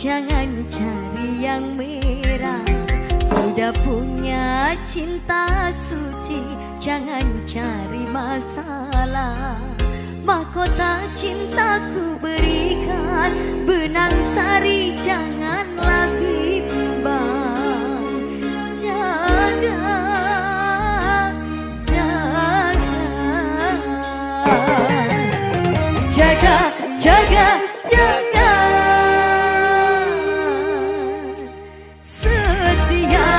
jangan cari yang merah. Sudah punya cinta suci, jangan cari masalah. Mahkota cintaku berikan, benang sari janganlah bimbang. Jaga, jaga, jaga, jaga, setia.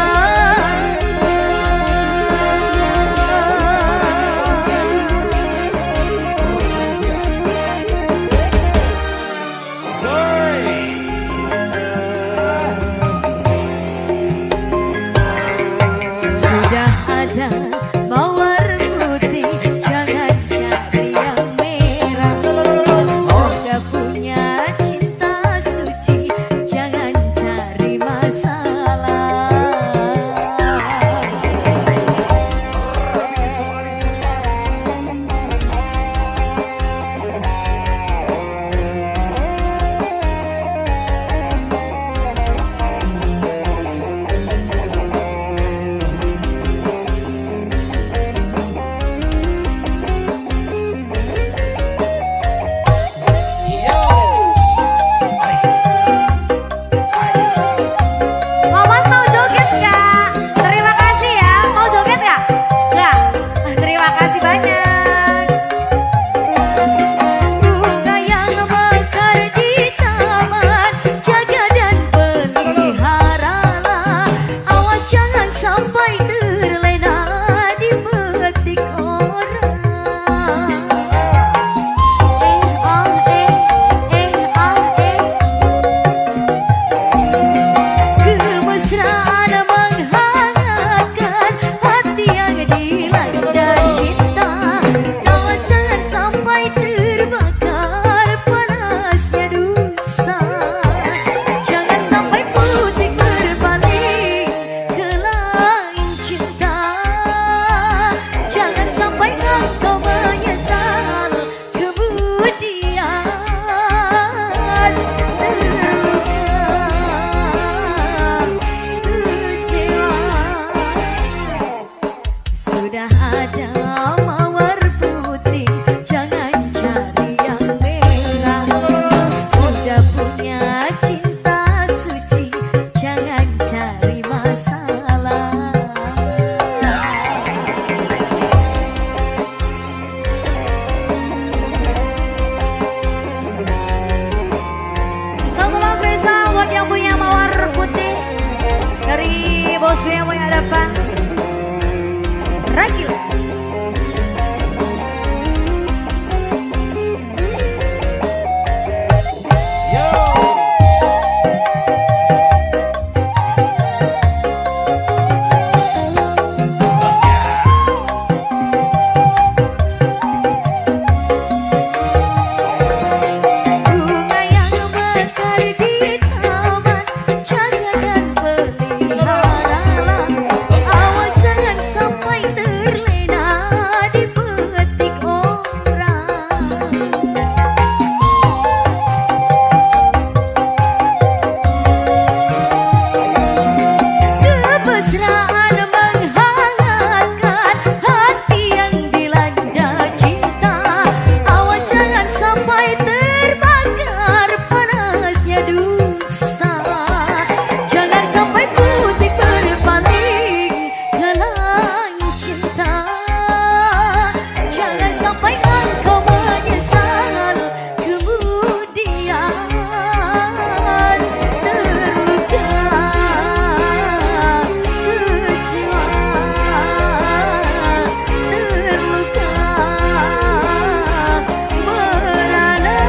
Sudah ada mawar putih, jangan cari yang merah. Sudah punya cinta suci, jangan cari masalah. Mau Mas mau joget nggak? Terima kasih ya. Mau joget nggak? Nggak. Terima kasih banyak. Bunga yang mekar di taman, jaga dan peliharalah. Awas jangan sampai terlena dipetik orang. Kemesraan menghangatkan hati yang dilanda cinta. Awas jangan sampai terbakar panasnya dusta. Jangan sampai putih berbalik ke lain cinta. Jangan sampai engkau menyesal kemudian sudah ada mawar putih, jangan cari yang merah. Sudah punya cinta suci, jangan cari masalah. Satu lang spesial buat yang punya mawar putih dari bosku yang punya depan. Ragil. Bunga yang mekar di taman, jaga dan peliharalah. Awas jangan sampai terlena dipetik orang. Kemesraan menghangatkan hati yang dilanda cinta. Awas jangan sampai terbakar panasnya dusta. Jangan sampai putih berpaling ke lain cinta. Jangan sampai engkau menyesal kemudian terluka, kecewa, terluka, merana.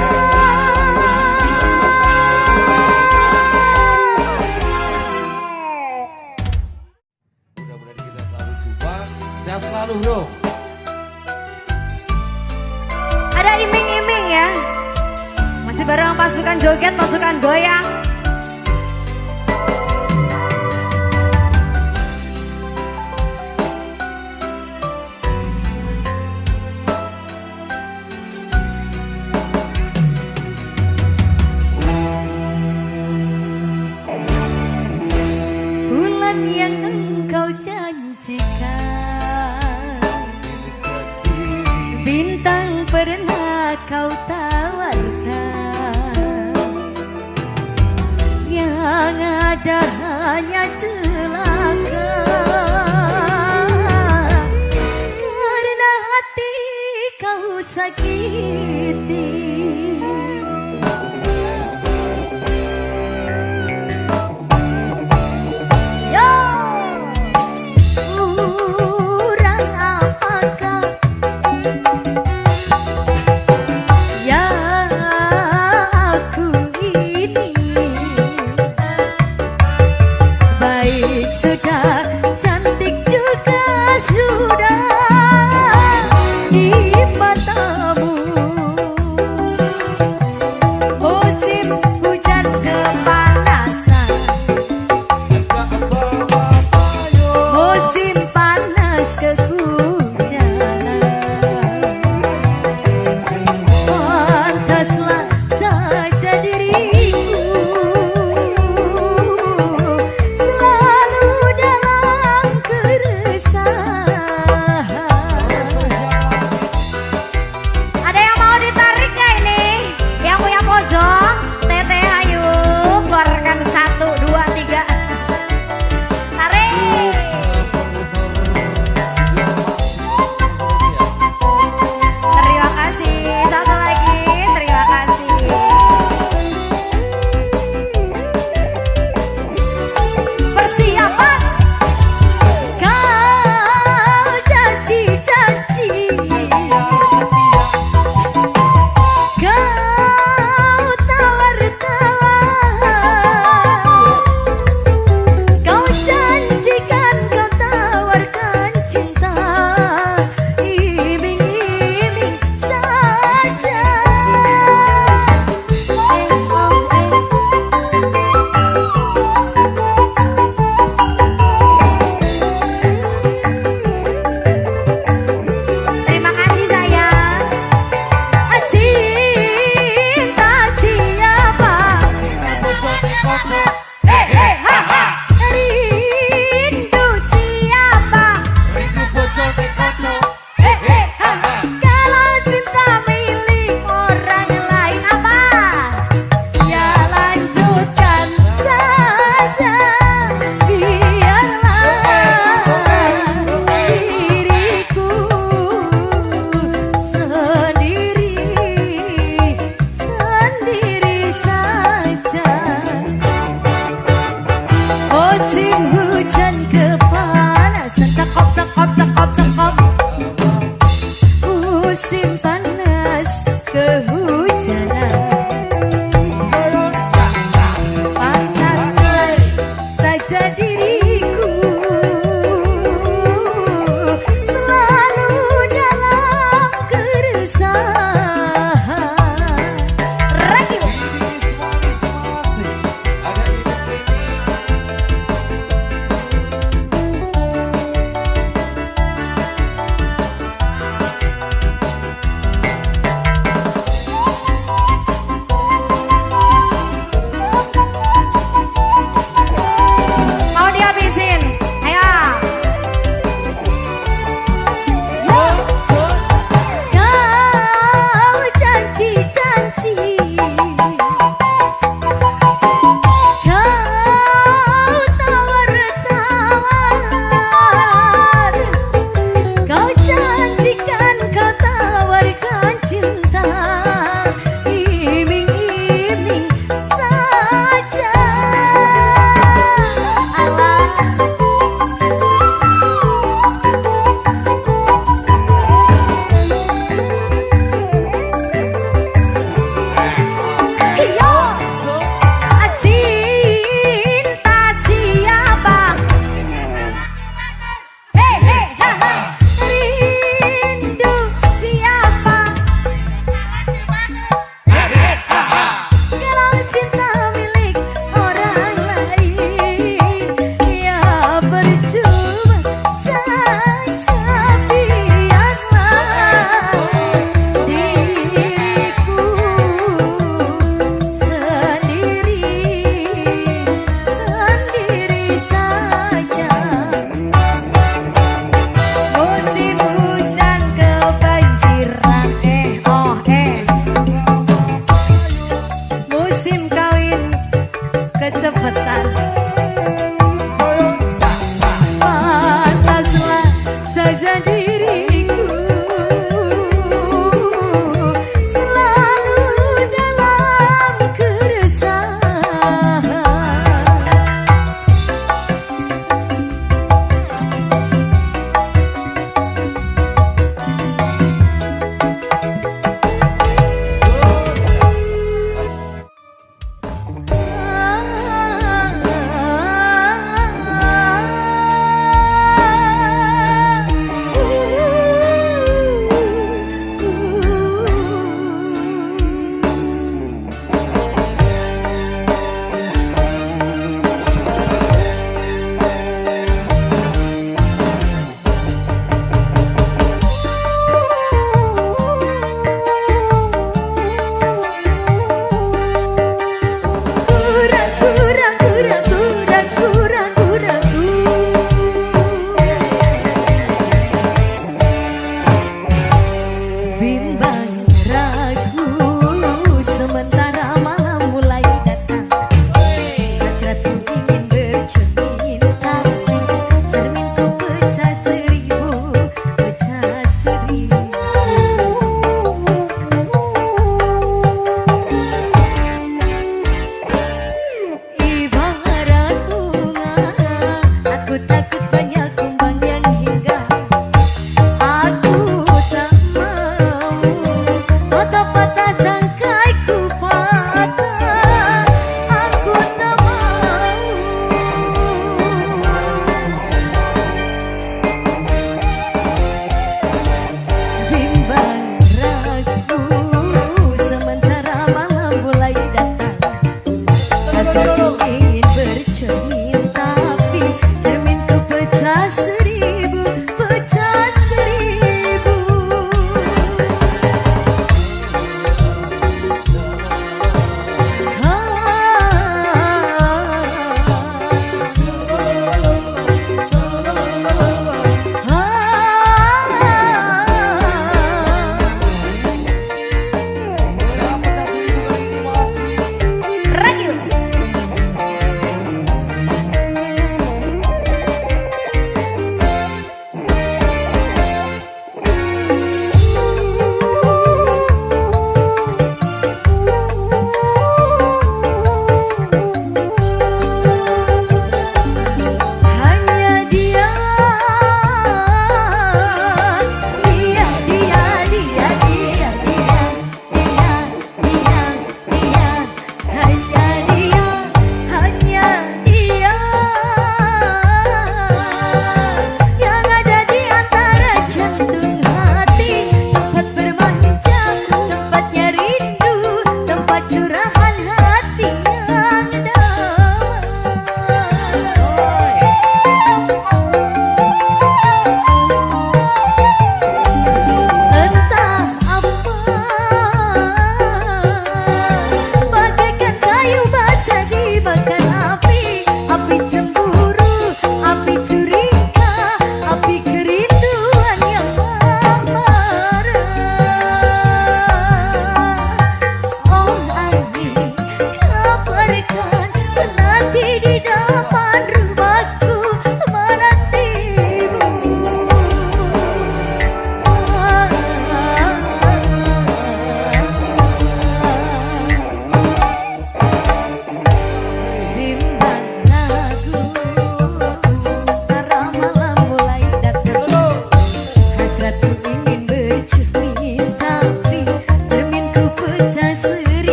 Mudah-mudahan kita selalu jumpa. Sehat selalu bro. Ada iming-iming ya. Masih bareng pasukan joget, pasukan goyang. bulan yang engkau janjikan, bintang pernah kau tawarkan, yang ada hanya celaka karena hati kau sakiti.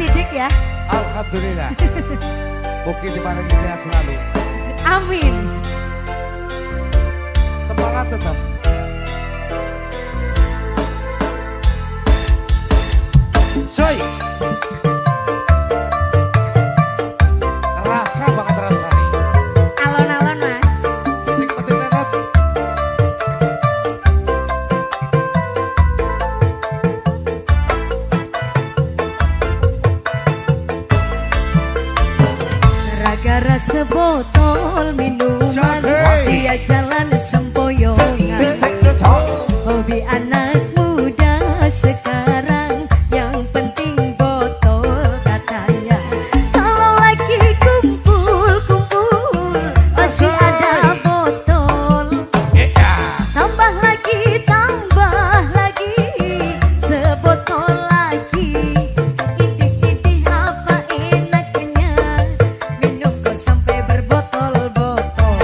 sidik ya. Alhamdulillah. Mungkin diparingi sehat selalu. Amin. Semangat tetap. Soy. Rasa banget rasa nih. Alon-alon mas. Sing penting nenot. Gara-gara sebotol minuman, dia jalan sempoyongan. Hobi anak muda sekarang, yang penting botol katanya. Kalau lagi kumpul-kumpul, pasti ada botol. Tambah lagi, sebotol lagi. Idih-idih apa enaknya, minum kok sampai berbotol-botol.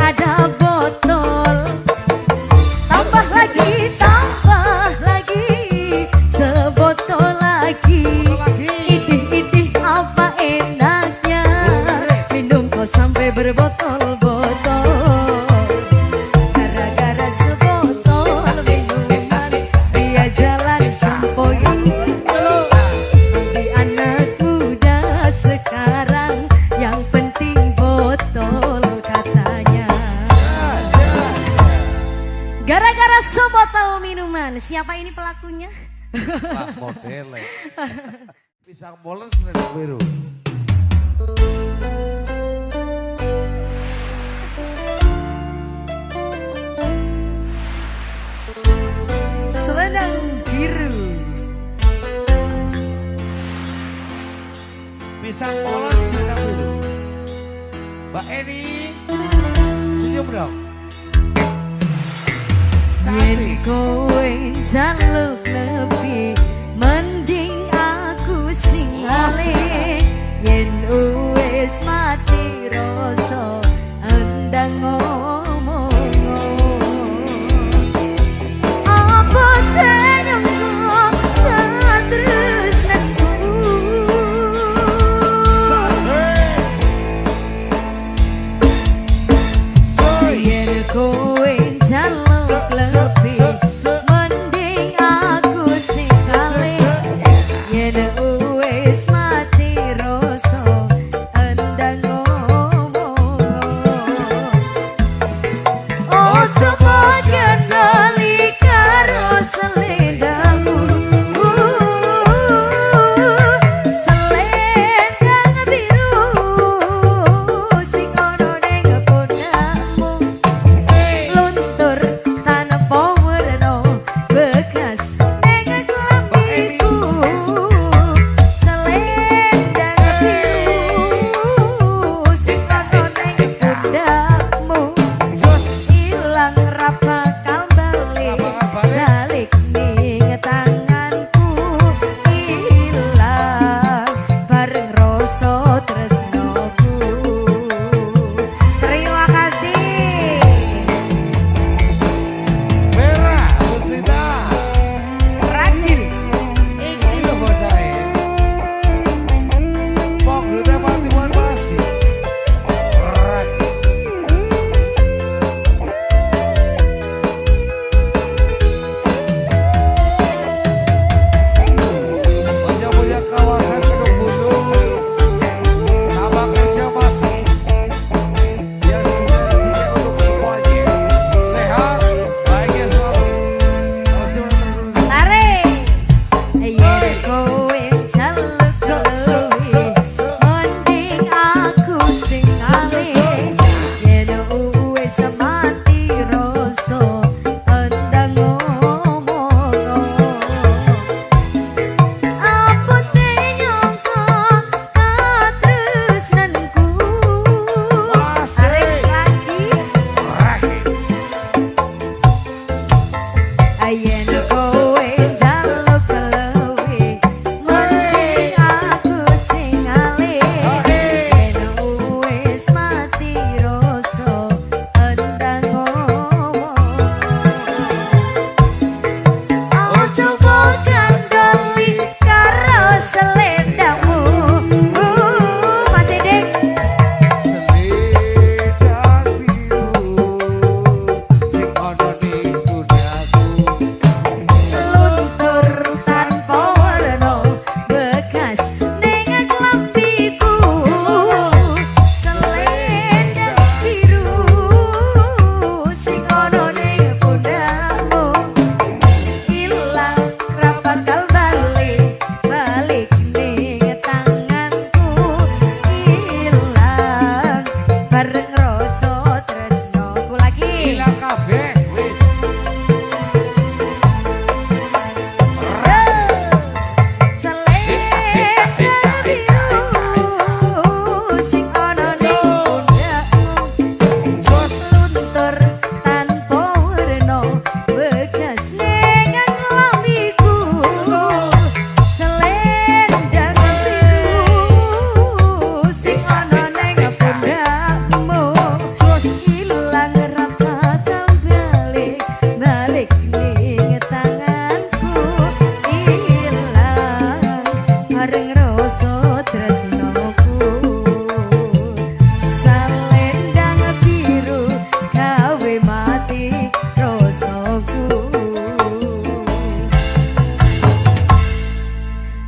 ada botol. Tambah lagi, sebotol lagi. Idih-idih apa enaknya, minum kok sampai berbotol-botol. Gara-gara sebotol minuman, dia jalan sempoyong. Di anak muda sekarang, yang penting botol katanya. Gara-gara sebotol minuman, siapa ini pelakunya? Lah modelnya. Pisang moles selendang biru. Selendang biru. Pisang moles selendang biru. Mbak Eni, senyum dong. Yen Cantik. kowe jaluk lebih, mending aku sing ale. Yen wis mati rasa, endang ngomong. Apa tenyongko tak tresnaku. Yen kowe jaluk lebih, mending aku sing ale. Yen wis mati rasa, endang ngomong. Ojo bagian bali karo selendangmu. Selendang biru sing ono ning pundakmu.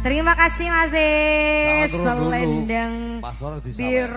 Terima kasih Mas Jangan turun dulu. Selendang Mas Tor disalahin. bir